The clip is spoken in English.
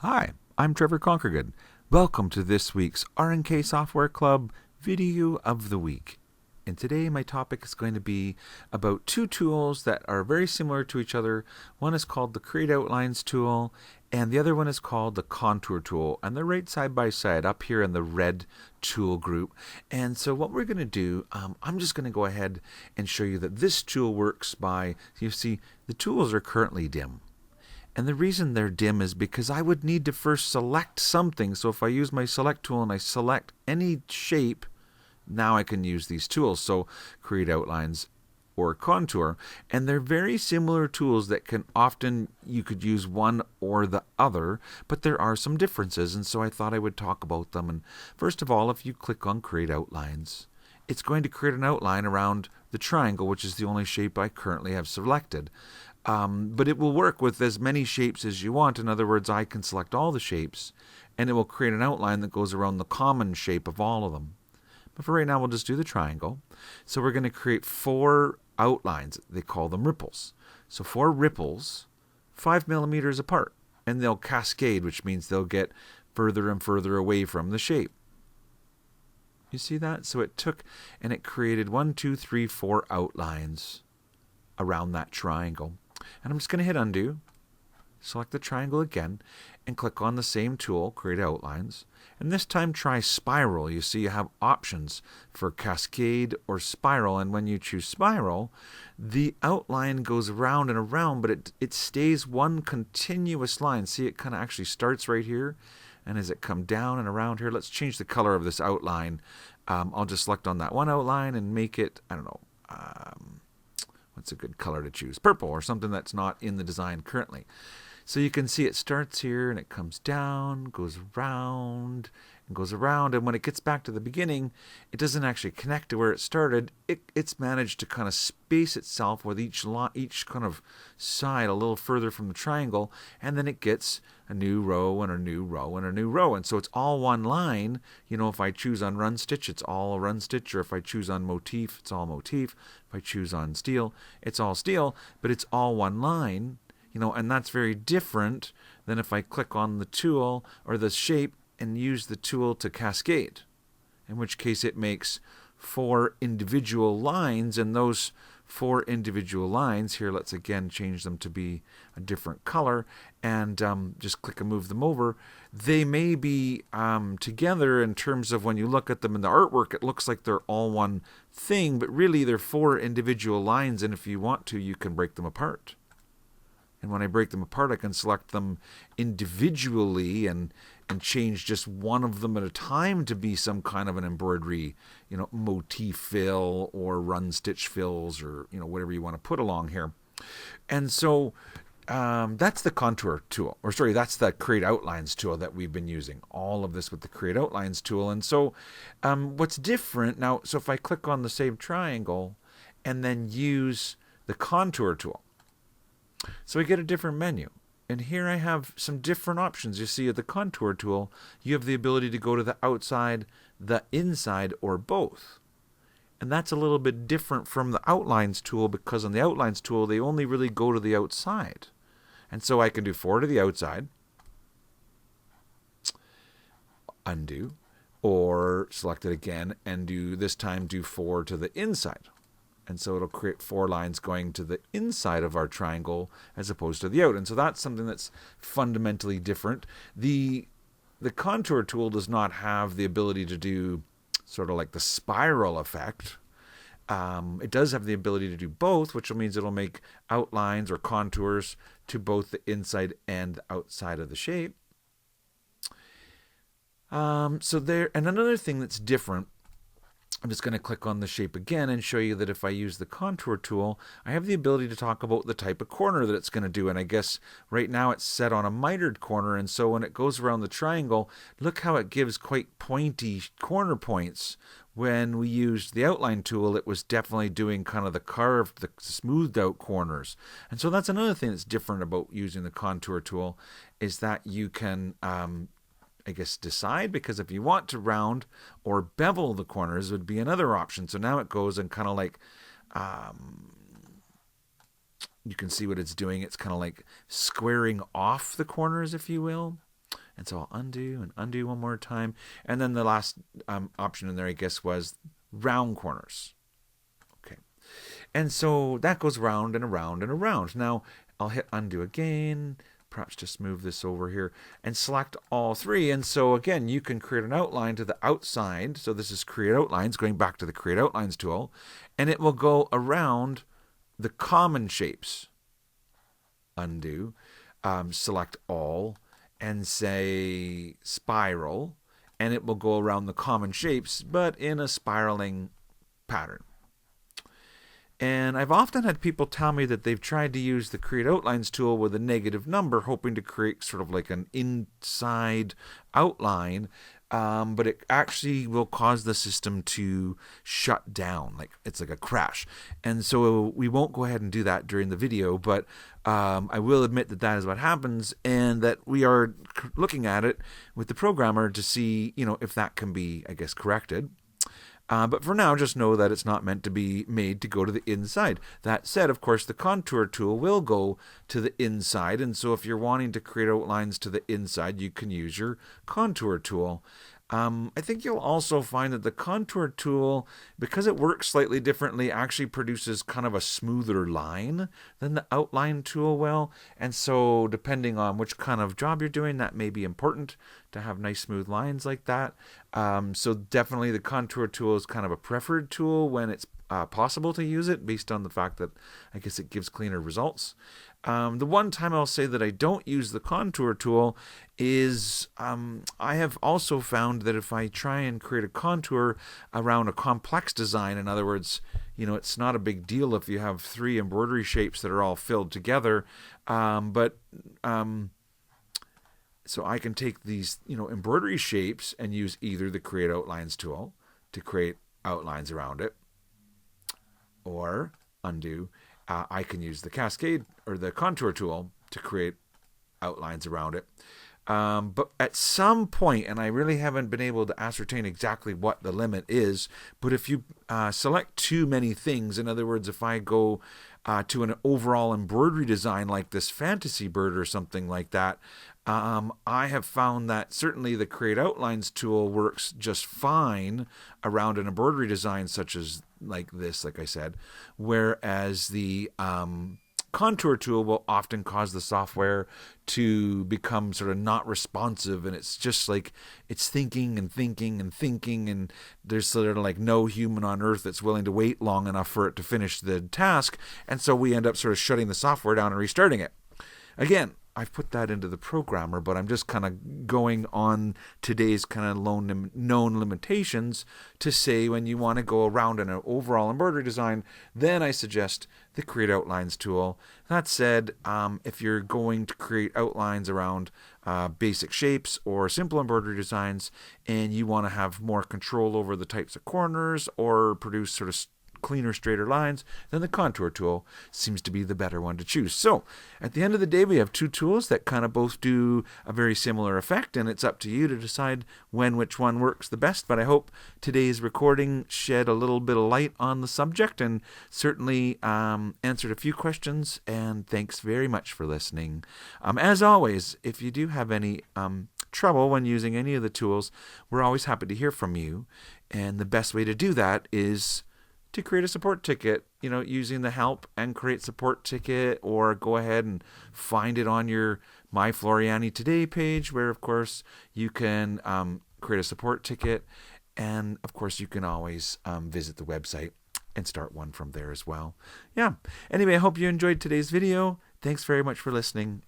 Hi, I'm Trevor Conquergood. Welcome to this week's R&K Software Club Video of the Week. And today my topic is going to be about two tools that are very similar to each other. One is called the Create Outlines tool, and the other one is called the Contour tool. And they're right side by side up here in the red tool group. And so what we're going to do, I'm just going to go ahead and show you that this tool works by, you see, the tools are currently dim. And the reason they're dim is because I would need to first select something. So if I use my select tool and I select any shape, now I can use these tools. So create outlines or contour. And they're very similar tools that can often, you could use one or the other, but there are some differences. And so I thought I would talk about them. And first of all, if you click on create outlines, it's going to create an outline around the triangle, which is the only shape I currently have selected. But it will work with as many shapes as you want. In other words, I can select all the shapes, and it will create an outline that goes around the common shape of all of them. But for right now, we'll just do the triangle. So we're going to create 4 outlines. They call them ripples. So 4 ripples, 5 millimeters apart, and they'll cascade, which means they'll get further and further away from the shape. You see that? So it took, and it created 1, 2, 3, 4 outlines around that triangle. And I'm just going to hit undo, select the triangle again, and click on the same tool, create outlines. And this time try spiral. You see you have options for cascade or spiral. And when you choose spiral, the outline goes around and around, but it stays one continuous line. See, it kind of actually starts right here. And as it come down and around here, let's change the color of this outline. I'll just select on that one outline and make it, I don't know, what's a good color to choose? Purple or something that's not in the design currently. So you can see it starts here and it comes down, goes around, and goes around. And when it gets back to the beginning, it doesn't actually connect to where it started. It's managed to kind of space itself with each kind of side a little further from the triangle. And then it gets a new row and a new row and a new row. And so it's all one line. You know, if I choose on run stitch, it's all a run stitch. Or if I choose on motif, it's all motif. If I choose on steel, it's all steel. But it's all one line. You know, and that's very different than if I click on the tool or the shape and use the tool to cascade, in which case it makes 4 individual lines, and those 4 individual lines, here let's again change them to be a different color, and just click and move them over. They may be together in terms of when you look at them in the artwork, it looks like they're all one thing, but really they're 4 individual lines, and if you want to, you can break them apart. And when I break them apart, I can select them individually and change just one of them at a time to be some kind of an embroidery, you know, motif fill or run stitch fills, or, you know, whatever you want to put along here. And so that's the contour tool, or sorry, that's the create outlines tool that we've been using. All of this with the create outlines tool. And so what's different now, so if I click on the same triangle and then use the contour tool, so I get a different menu. And here I have some different options. You see at the contour tool, you have the ability to go to the outside, the inside, or both. And that's a little bit different from the outlines tool, because on the outlines tool, they only really go to the outside. And so I can do 4 to the outside, undo, or select it again and this time do 4 to the inside. And so it'll create 4 lines going to the inside of our triangle as opposed to the out. And so that's something that's fundamentally different. The contour tool does not have the ability to do sort of like the spiral effect. It does have the ability to do both, which means it'll make outlines or contours to both the inside and the outside of the shape. And another thing that's different, I'm just going to click on the shape again and show you that if I use the contour tool, I have the ability to talk about the type of corner that it's going to do. And I guess right now it's set on a mitered corner. And so when it goes around the triangle, look how it gives quite pointy corner points. When we used the outline tool, it was definitely doing kind of the carved, the smoothed out corners. And so that's another thing that's different about using the contour tool, is that you can I guess decide, because if you want to round or bevel the corners would be another option. So now it goes and kind of like you can see what it's doing. It's kind of like squaring off the corners, if you will. And so I'll undo and undo one more time. And then the last option in there, I guess, was round corners. Okay. And so that goes round and around and around. Now I'll hit undo again. Perhaps just move this over here and select all three. And so again, you can create an outline to the outside. So this is create outlines, going back to the create outlines tool, and it will go around the common shapes. Undo, select all, and say spiral, and it will go around the common shapes, but in a spiraling pattern. And I've often had people tell me that they've tried to use the Create Outlines tool with a negative number, hoping to create sort of like an inside outline, but it actually will cause the system to shut down, like it's like a crash. And so we won't go ahead and do that during the video, but I will admit that that is what happens, and that we are looking at it with the programmer to see, if that can be, I guess, corrected. But for now, just know that it's not meant to be made to go to the inside. That said, of course, the contour tool will go to the inside. And so if you're wanting to create outlines to the inside, you can use your contour tool. I think you'll also find that the contour tool, because it works slightly differently, actually produces kind of a smoother line than the outline tool will. And so depending on which kind of job you're doing, that may be important to have nice smooth lines like that. So definitely the contour tool is kind of a preferred tool when it's possible to use it, based on the fact that I guess it gives cleaner results. The one time I'll say that I don't use the contour tool is I have also found that if I try and create a contour around a complex design, in other words, it's not a big deal if you have 3 embroidery shapes that are all filled together, so I can take these, embroidery shapes and use either the Create Outlines tool to create outlines around it, or undo. I can use the cascade or the contour tool to create outlines around it. But at some point, and I really haven't been able to ascertain exactly what the limit is, but if you select too many things, in other words, if I go to an overall embroidery design like this fantasy bird or something like that, I have found that certainly the Create Outlines tool works just fine around an embroidery design such as like this, like I said, whereas the contour tool will often cause the software to become sort of not responsive, and it's just like it's thinking and thinking and thinking, and there's sort of like no human on earth that's willing to wait long enough for it to finish the task, and so we end up sort of shutting the software down and restarting it. Again, I've put that into the programmer, but I'm just kind of going on today's kind of known limitations to say when you want to go around in an overall embroidery design, then I suggest the Create Outlines tool. That said, if you're going to create outlines around basic shapes or simple embroidery designs, and you want to have more control over the types of corners or produce sort of cleaner, straighter lines, then the contour tool seems to be the better one to choose. So at the end of the day, we have 2 tools that kind of both do a very similar effect, and it's up to you to decide which one works the best. But I hope today's recording shed a little bit of light on the subject and certainly answered a few questions, and thanks very much for listening. As always, if you do have any trouble when using any of the tools, we're always happy to hear from you, and the best way to do that is to create a support ticket, using the help and create support ticket, or go ahead and find it on your My Floriani Today page, where of course you can create a support ticket, and of course you can always visit the website and start one from there as well. Yeah. Anyway, I hope you enjoyed today's video. Thanks very much for listening,